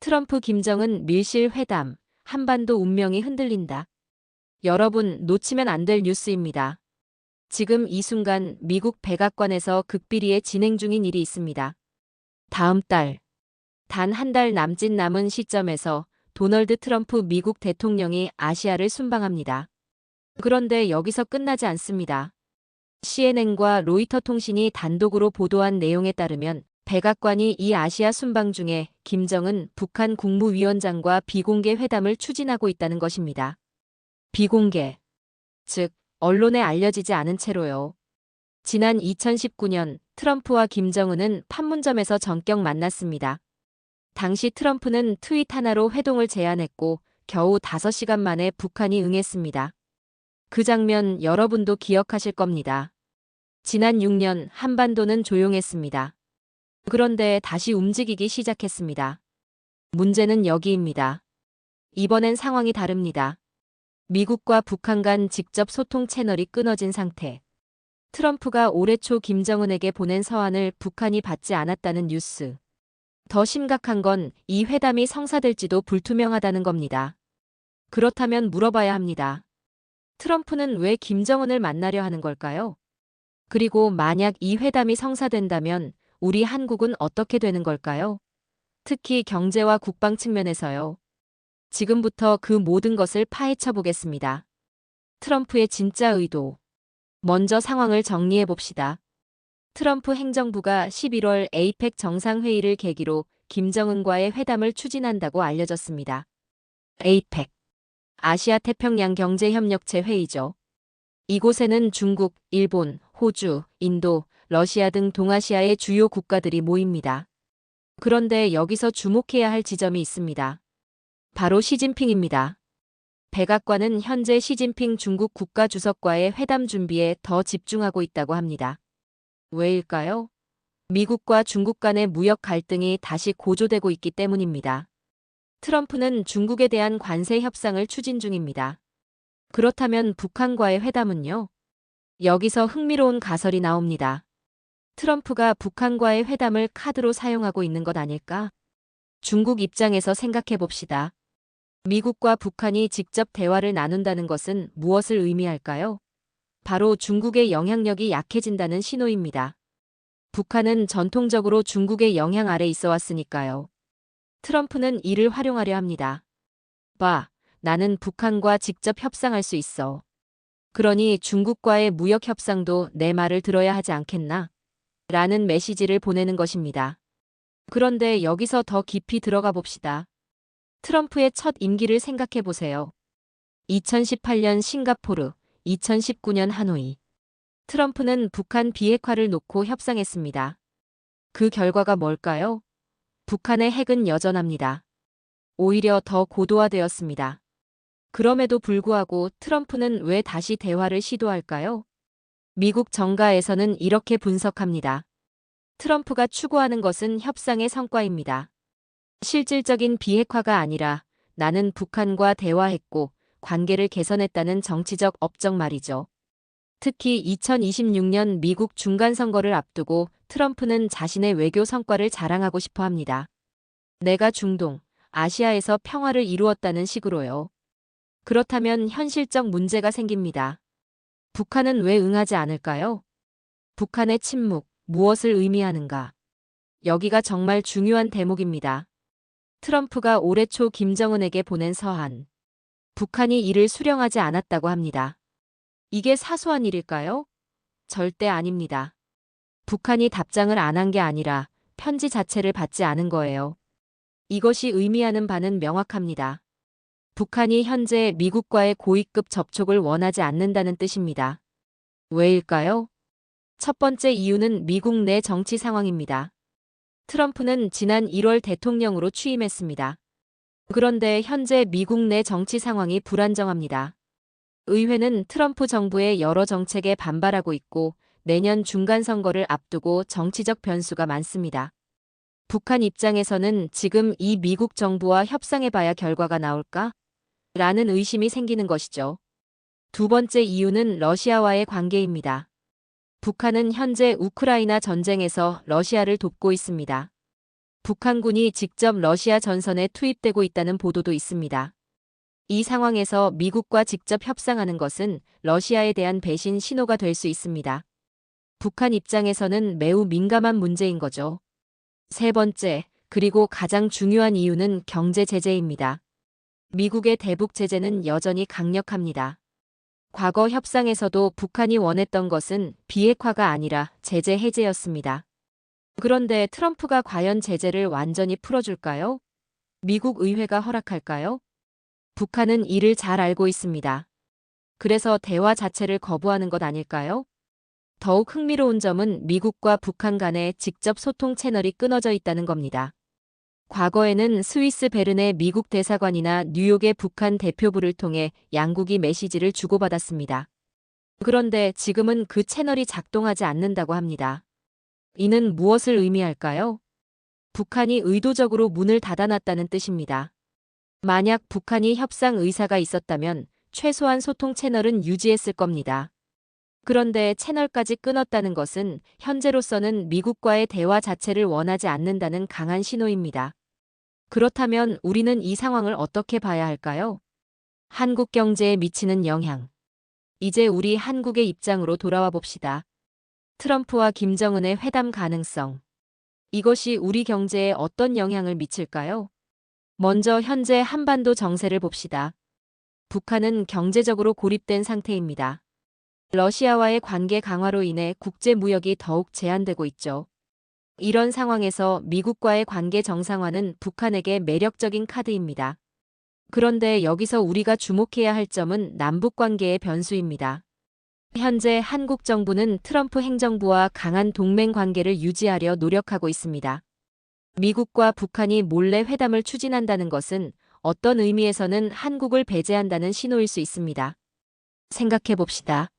트럼프 김정은 밀실 회담, 한반도 운명이 흔들린다. 여러분, 놓치면 안 될 뉴스입니다. 지금 이 순간 미국 백악관에서 극비리에 진행 중인 일이 있습니다. 다음 달, 단 한 달 남은 시점에서 도널드 트럼프 미국 대통령이 아시아를 순방합니다. 그런데 여기서 끝나지 않습니다. CNN과 로이터 통신이 단독으로 보도한 내용에 따르면 백악관이 이 아시아 순방 중에 김정은 북한 국무위원장과 비공개 회담을 추진하고 있다는 것입니다. 비공개, 즉 언론에 알려지지 않은 채로요. 지난 2019년 트럼프와 김정은은 판문점에서 전격 만났습니다. 당시 트럼프는 트윗 하나로 회동을 제안했고 겨우 5시간 만에 북한이 응했습니다. 그 장면 여러분도 기억하실 겁니다. 지난 6년 한반도는 조용했습니다. 그런데 다시 움직이기 시작했습니다. 문제는 여기입니다. 이번엔 상황이 다릅니다. 미국과 북한 간 직접 소통 채널이 끊어진 상태. 트럼프가 올해 초 김정은에게 보낸 서한을 북한이 받지 않았다는 뉴스. 더 심각한 건 이 회담이 성사될지도 불투명하다는 겁니다. 그렇다면 물어봐야 합니다. 트럼프는 왜 김정은을 만나려 하는 걸까요? 그리고 만약 이 회담이 성사된다면 우리 한국은 어떻게 되는 걸까요? 특히 경제와 국방 측면에서요. 지금부터 그 모든 것을 파헤쳐 보겠습니다. 트럼프의 진짜 의도. 먼저 상황을 정리해 봅시다. 트럼프 행정부가 11월 에이펙 정상회의를 계기로 김정은과의 회담을 추진한다고 알려졌습니다. 에이펙, 아시아 태평양 경제협력체 회의죠. 이곳에는 중국, 일본, 호주, 인도, 러시아 등 동아시아의 주요 국가들이 모입니다. 그런데 여기서 주목해야 할 지점이 있습니다. 바로 시진핑입니다. 백악관은 현재 시진핑 중국 국가주석과의 회담 준비에 더 집중하고 있다고 합니다. 왜일까요? 미국과 중국 간의 무역 갈등이 다시 고조되고 있기 때문입니다. 트럼프는 중국에 대한 관세 협상을 추진 중입니다. 그렇다면 북한과의 회담은요? 여기서 흥미로운 가설이 나옵니다. 트럼프가 북한과의 회담을 카드로 사용하고 있는 것 아닐까? 중국 입장에서 생각해 봅시다. 미국과 북한이 직접 대화를 나눈다는 것은 무엇을 의미할까요? 바로 중국의 영향력이 약해진다는 신호입니다. 북한은 전통적으로 중국의 영향 아래 있어 왔으니까요. 트럼프는 이를 활용하려 합니다. 나는 북한과 직접 협상할 수 있어. 그러니 중국과의 무역 협상도 내 말을 들어야 하지 않겠나? 라는 메시지를 보내는 것입니다. 그런데 여기서 더 깊이 들어가 봅시다. 트럼프의 첫 임기를 생각해 보세요. 2018년 싱가포르, 2019년 하노이. 트럼프는 북한 비핵화를 놓고 협상했습니다. 그 결과가 뭘까요? 북한의 핵은 여전합니다. 오히려 더 고도화되었습니다. 그럼에도 불구하고 트럼프는 왜 다시 대화를 시도할까요? 미국 정가에서는 이렇게 분석합니다. 트럼프가 추구하는 것은 협상의 성과입니다. 실질적인 비핵화가 아니라 나는 북한과 대화했고 관계를 개선했다는 정치적 업적 말이죠. 특히 2026년 미국 중간선거를 앞두고 트럼프는 자신의 외교 성과를 자랑하고 싶어 합니다. 내가 중동, 아시아에서 평화를 이루었다는 식으로요. 그렇다면 현실적 문제가 생깁니다. 북한은 왜 응하지 않을까요? 북한의 침묵, 무엇을 의미하는가? 여기가 정말 중요한 대목입니다. 트럼프가 올해 초 김정은에게 보낸 서한. 북한이 이를 수령하지 않았다고 합니다. 이게 사소한 일일까요? 절대 아닙니다. 북한이 답장을 안 한 게 아니라 편지 자체를 받지 않은 거예요. 이것이 의미하는 바는 명확합니다. 북한이 현재 미국과의 고위급 접촉을 원하지 않는다는 뜻입니다. 왜일까요? 첫 번째 이유는 미국 내 정치 상황입니다. 트럼프는 지난 1월 대통령으로 취임했습니다. 그런데 현재 미국 내 정치 상황이 불안정합니다. 의회는 트럼프 정부의 여러 정책에 반발하고 있고 내년 중간선거를 앞두고 정치적 변수가 많습니다. 북한 입장에서는 지금 이 미국 정부와 협상해봐야 결과가 나올까? 라는 의심이 생기는 것이죠. 두 번째 이유는 러시아와의 관계입니다. 북한은 현재 우크라이나 전쟁에서 러시아를 돕고 있습니다. 북한군이 직접 러시아 전선에 투입되고 있다는 보도도 있습니다. 이 상황에서 미국과 직접 협상하는 것은 러시아에 대한 배신 신호가 될 수 있습니다. 북한 입장에서는 매우 민감한 문제인 거죠. 세 번째, 그리고 가장 중요한 이유는 경제 제재입니다. 미국의 대북 제재는 여전히 강력합니다. 과거 협상에서도 북한이 원했던 것은 비핵화가 아니라 제재 해제였습니다. 그런데 트럼프가 과연 제재를 완전히 풀어줄까요? 미국 의회가 허락할까요? 북한은 이를 잘 알고 있습니다. 그래서 대화 자체를 거부하는 것 아닐까요? 더욱 흥미로운 점은 미국과 북한 간의 직접 소통 채널이 끊어져 있다는 겁니다. 과거에는 스위스 베른의 미국 대사관이나 뉴욕의 북한 대표부를 통해 양국이 메시지를 주고받았습니다. 그런데 지금은 그 채널이 작동하지 않는다고 합니다. 이는 무엇을 의미할까요? 북한이 의도적으로 문을 닫아놨다는 뜻입니다. 만약 북한이 협상 의사가 있었다면 최소한 소통 채널은 유지했을 겁니다. 그런데 채널까지 끊었다는 것은 현재로서는 미국과의 대화 자체를 원하지 않는다는 강한 신호입니다. 그렇다면 우리는 이 상황을 어떻게 봐야 할까요? 한국 경제에 미치는 영향. 이제 우리 한국의 입장으로 돌아와 봅시다. 트럼프와 김정은의 회담 가능성. 이것이 우리 경제에 어떤 영향을 미칠까요? 먼저 현재 한반도 정세를 봅시다. 북한은 경제적으로 고립된 상태입니다. 러시아와의 관계 강화로 인해 국제 무역이 더욱 제한되고 있죠. 이런 상황에서 미국과의 관계 정상화는 북한에게 매력적인 카드입니다. 그런데 여기서 우리가 주목해야 할 점은 남북 관계의 변수입니다. 현재 한국 정부는 트럼프 행정부와 강한 동맹 관계를 유지하려 노력하고 있습니다. 미국과 북한이 몰래 회담을 추진한다는 것은 어떤 의미에서는 한국을 배제한다는 신호일 수 있습니다. 생각해 봅시다.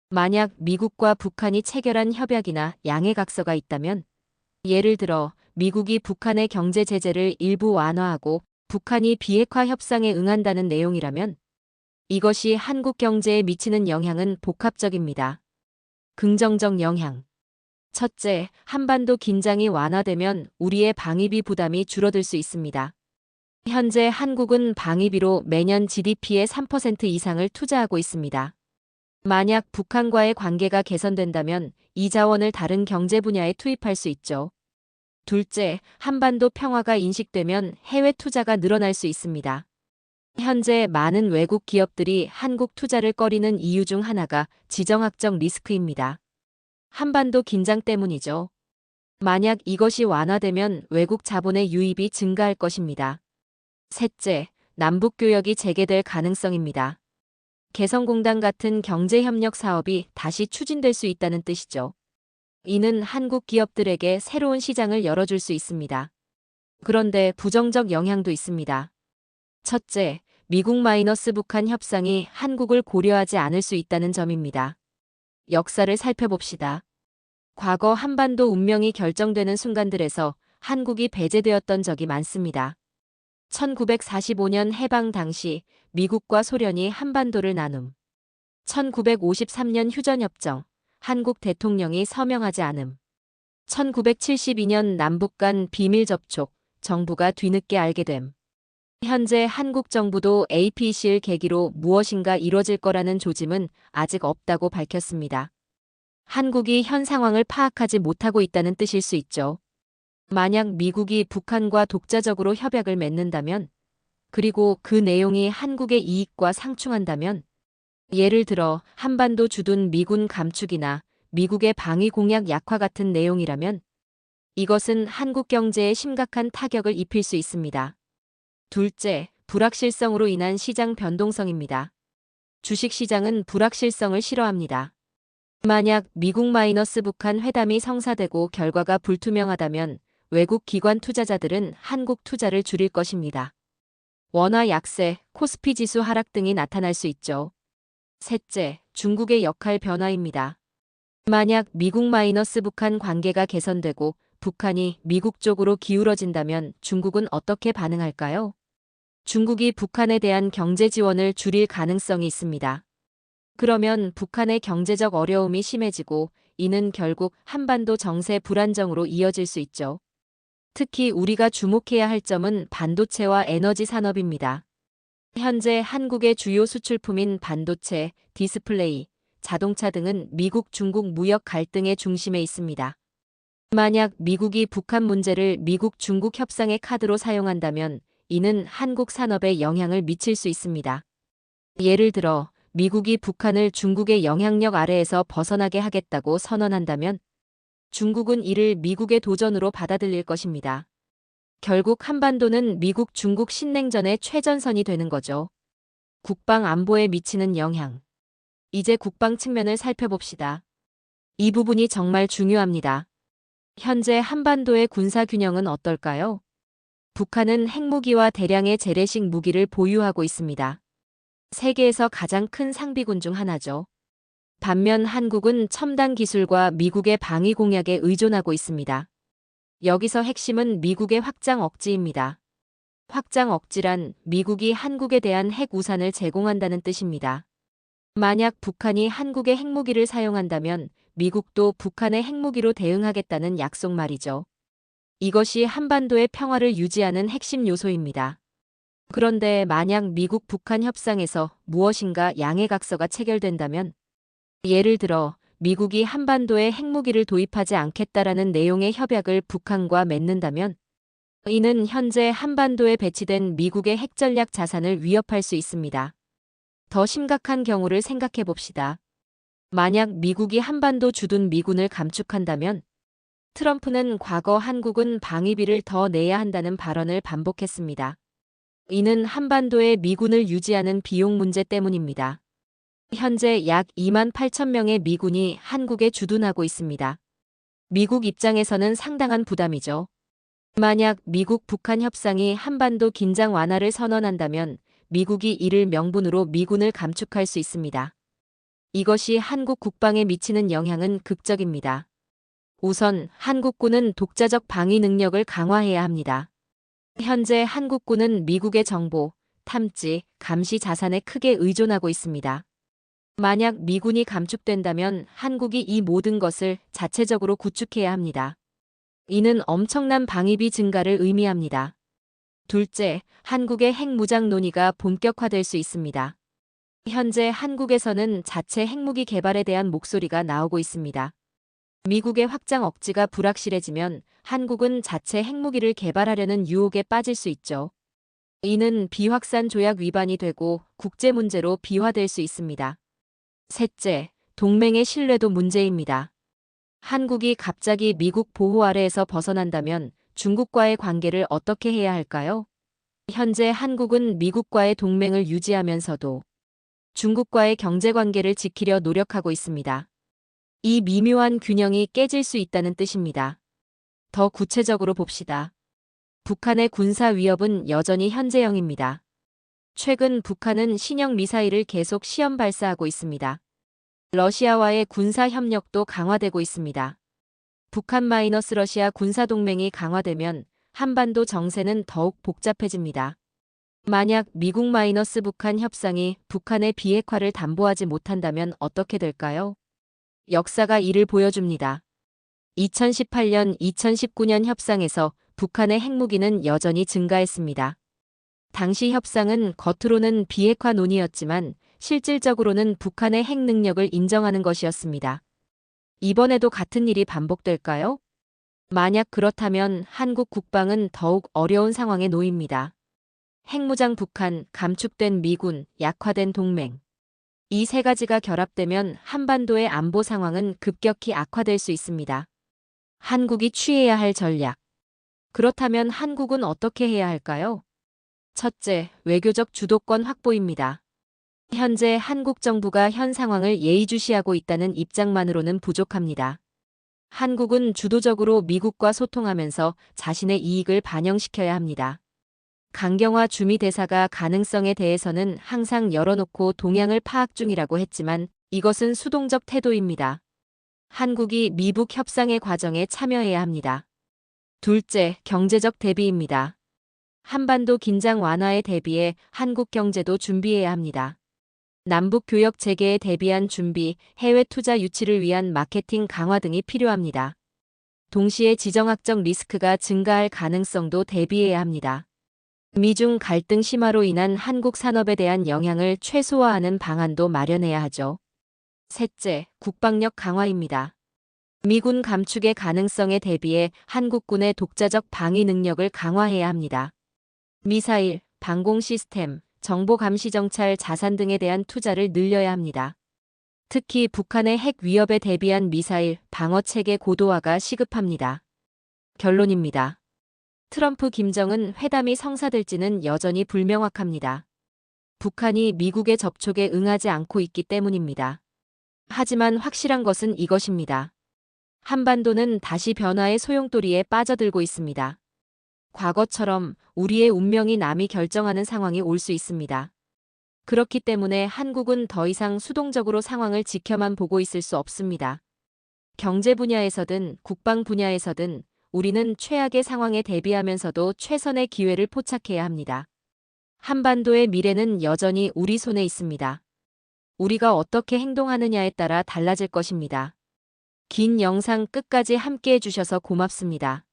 만약 미국과 북한이 체결한 협약이나 양해각서가 있다면, 예를 들어 미국이 북한의 경제 제재를 일부 완화하고 북한이 비핵화 협상에 응한다는 내용이라면 이것이 한국 경제에 미치는 영향은 복합적입니다. 긍정적 영향. 첫째, 한반도 긴장이 완화되면 우리의 방위비 부담이 줄어들 수 있습니다. 현재 한국은 방위비로 매년 GDP의 3% 이상을 투자하고 있습니다. 만약 북한과의 관계가 개선된다면 이 자원을 다른 경제 분야에 투입할 수 있죠. 둘째, 한반도 평화가 인식되면 해외 투자가 늘어날 수 있습니다. 현재 많은 외국 기업들이 한국 투자를 꺼리는 이유 중 하나가 지정학적 리스크입니다. 한반도 긴장 때문이죠. 만약 이것이 완화되면 외국 자본의 유입이 증가할 것입니다. 셋째, 남북교역이 재개될 가능성입니다. 개성공단 같은 경제협력 사업이 다시 추진될 수 있다는 뜻이죠. 이는 한국 기업들에게 새로운 시장을 열어줄 수 있습니다. 그런데 부정적 영향도 있습니다. 첫째, 미국 - 북한 협상이 한국을 고려하지 않을 수 있다는 점입니다. 역사를 살펴봅시다. 과거 한반도 운명이 결정되는 순간들에서 한국이 배제되었던 적이 많습니다. 1945년 해방 당시 미국과 소련이 한반도를 나눔. 1953년 휴전협정, 한국 대통령이 서명하지 않음. 1972년 남북 간 비밀 접촉, 정부가 뒤늦게 알게 됨. 현재 한국 정부도 APC를 계기로 무엇인가 이뤄질 거라는 조짐은 아직 없다고 밝혔습니다. 한국이 현 상황을 파악하지 못하고 있다는 뜻일 수 있죠. 만약 미국이 북한과 독자적으로 협약을 맺는다면, 그리고 그 내용이 한국의 이익과 상충한다면, 예를 들어 한반도 주둔 미군 감축이나 미국의 방위 공약 약화 같은 내용이라면 이것은 한국 경제에 심각한 타격을 입힐 수 있습니다. 둘째, 불확실성으로 인한 시장 변동성입니다. 주식시장은 불확실성을 싫어합니다. 만약 미국 - 북한 회담이 성사되고 결과가 불투명하다면 외국 기관 투자자들은 한국 투자를 줄일 것입니다. 원화 약세, 코스피 지수 하락 등이 나타날 수 있죠. 셋째, 중국의 역할 변화입니다. 만약 미국 - 북한 관계가 개선되고 북한이 미국 쪽으로 기울어진다면 중국은 어떻게 반응할까요? 중국이 북한에 대한 경제 지원을 줄일 가능성이 있습니다. 그러면 북한의 경제적 어려움이 심해지고 이는 결국 한반도 정세 불안정으로 이어질 수 있죠. 특히 우리가 주목해야 할 점은 반도체와 에너지 산업입니다. 현재 한국의 주요 수출품인 반도체, 디스플레이, 자동차 등은 미국, 중국 무역 갈등의 중심에 있습니다. 만약 미국이 북한 문제를 미국, 중국 협상의 카드로 사용한다면 이는 한국 산업에 영향을 미칠 수 있습니다. 예를 들어 미국이 북한을 중국의 영향력 아래에서 벗어나게 하겠다고 선언한다면 중국은 이를 미국의 도전으로 받아들일 것입니다. 결국 한반도는 미국, 중국 신냉전의 최전선이 되는 거죠. 국방 안보에 미치는 영향. 이제 국방 측면을 살펴봅시다. 이 부분이 정말 중요합니다. 현재 한반도의 군사 균형은 어떨까요? 북한은 핵무기와 대량의 재래식 무기를 보유하고 있습니다. 세계에서 가장 큰 상비군 중 하나죠. 반면 한국은 첨단 기술과 미국의 방위 공약에 의존하고 있습니다. 여기서 핵심은 미국의 확장 억지입니다. 확장 억지란 미국이 한국에 대한 핵 우산을 제공한다는 뜻입니다. 만약 북한이 한국의 핵무기를 사용한다면 미국도 북한의 핵무기로 대응하겠다는 약속 말이죠. 이것이 한반도의 평화를 유지하는 핵심 요소입니다. 그런데 만약 미국 북한 협상에서 무엇인가 양해각서가 체결된다면 예를 들어 미국이 한반도에 핵무기를 도입하지 않겠다라는 내용의 협약을 북한과 맺는다면 이는 현재 한반도에 배치된 미국의 핵전략 자산을 위협할 수 있습니다. 더 심각한 경우를 생각해 봅시다. 만약 미국이 한반도 주둔 미군을 감축한다면 트럼프는 과거 한국은 방위비를 더 내야 한다는 발언을 반복했습니다. 이는 한반도에 미군을 유지하는 비용 문제 때문입니다. 현재 약 2만 8천 명의 미군이 한국에 주둔하고 있습니다. 미국 입장에서는 상당한 부담이죠. 만약 미국-북한 협상이 한반도 긴장 완화를 선언한다면 미국이 이를 명분으로 미군을 감축할 수 있습니다. 이것이 한국 국방에 미치는 영향은 극적입니다. 우선 한국군은 독자적 방위 능력을 강화해야 합니다. 현재 한국군은 미국의 정보, 탐지, 감시 자산에 크게 의존하고 있습니다. 만약 미군이 감축된다면 한국이 이 모든 것을 자체적으로 구축해야 합니다. 이는 엄청난 방위비 증가를 의미합니다. 둘째, 한국의 핵무장 논의가 본격화될 수 있습니다. 현재 한국에서는 자체 핵무기 개발에 대한 목소리가 나오고 있습니다. 미국의 확장 억지가 불확실해지면 한국은 자체 핵무기를 개발하려는 유혹에 빠질 수 있죠. 이는 비확산 조약 위반이 되고 국제 문제로 비화될 수 있습니다. 셋째, 동맹의 신뢰도 문제입니다. 한국이 갑자기 미국 보호 아래에서 벗어난다면 중국과의 관계를 어떻게 해야 할까요? 현재 한국은 미국과의 동맹을 유지하면서도 중국과의 경제관계를 지키려 노력하고 있습니다. 이 미묘한 균형이 깨질 수 있다는 뜻입니다. 더 구체적으로 봅시다. 북한의 군사 위협은 여전히 현재형입니다. 최근 북한은 신형 미사일을 계속 시험 발사하고 있습니다. 러시아와의 군사 협력도 강화되고 있습니다. 북한 마이너스 러시아 군사동맹이 강화되면 한반도 정세는 더욱 복잡해집니다. 만약 미국 마이너스 북한 협상이 북한의 비핵화를 담보하지 못한다면 어떻게 될까요? 역사가 이를 보여줍니다. 2018년, 2019년 협상에서 북한의 핵무기는 여전히 증가했습니다. 당시 협상은 겉으로는 비핵화 논의였지만 실질적으로는 북한의 핵 능력을 인정하는 것이었습니다. 이번에도 같은 일이 반복될까요? 만약 그렇다면 한국 국방은 더욱 어려운 상황에 놓입니다. 핵무장 북한, 감축된 미군, 약화된 동맹. 이 세 가지가 결합되면 한반도의 안보 상황은 급격히 악화될 수 있습니다. 한국이 취해야 할 전략. 그렇다면 한국은 어떻게 해야 할까요? 첫째, 외교적 주도권 확보입니다. 현재 한국 정부가 현 상황을 예의주시하고 있다는 입장만으로는 부족합니다. 한국은 주도적으로 미국과 소통하면서 자신의 이익을 반영시켜야 합니다. 강경화 주미 대사가 가능성에 대해서는 항상 열어놓고 동향을 파악 중이라고 했지만 이것은 수동적 태도입니다. 한국이 미북 협상의 과정에 참여해야 합니다. 둘째, 경제적 대비입니다. 한반도 긴장 완화에 대비해 한국 경제도 준비해야 합니다. 남북 교역 재개에 대비한 준비, 해외 투자 유치를 위한 마케팅 강화 등이 필요합니다. 동시에 지정학적 리스크가 증가할 가능성도 대비해야 합니다. 미중 갈등 심화로 인한 한국 산업에 대한 영향을 최소화하는 방안도 마련해야 하죠. 셋째, 국방력 강화입니다. 미군 감축의 가능성에 대비해 한국군의 독자적 방위 능력을 강화해야 합니다. 미사일, 방공 시스템, 정보 감시 정찰 자산 등에 대한 투자를 늘려야 합니다. 특히 북한의 핵 위협에 대비한 미사일 방어 체계 고도화가 시급합니다. 결론입니다. 트럼프 김정은 회담이 성사될지는 여전히 불명확합니다. 북한이 미국의 접촉에 응하지 않고 있기 때문입니다. 하지만 확실한 것은 이것입니다. 한반도는 다시 변화의 소용돌이에 빠져들고 있습니다. 과거처럼 우리의 운명이 남이 결정하는 상황이 올 수 있습니다. 그렇기 때문에 한국은 더 이상 수동적으로 상황을 지켜만 보고 있을 수 없습니다. 경제 분야에서든 국방 분야에서든 우리는 최악의 상황에 대비하면서도 최선의 기회를 포착해야 합니다. 한반도의 미래는 여전히 우리 손에 있습니다. 우리가 어떻게 행동하느냐에 따라 달라질 것입니다. 긴 영상 끝까지 함께 해주셔서 고맙습니다.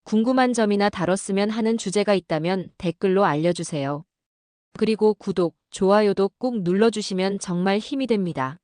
궁금한 점이나 다뤘으면 하는 주제가 있다면 댓글로 알려주세요. 그리고 구독, 좋아요도 꼭 눌러주시면 정말 힘이 됩니다.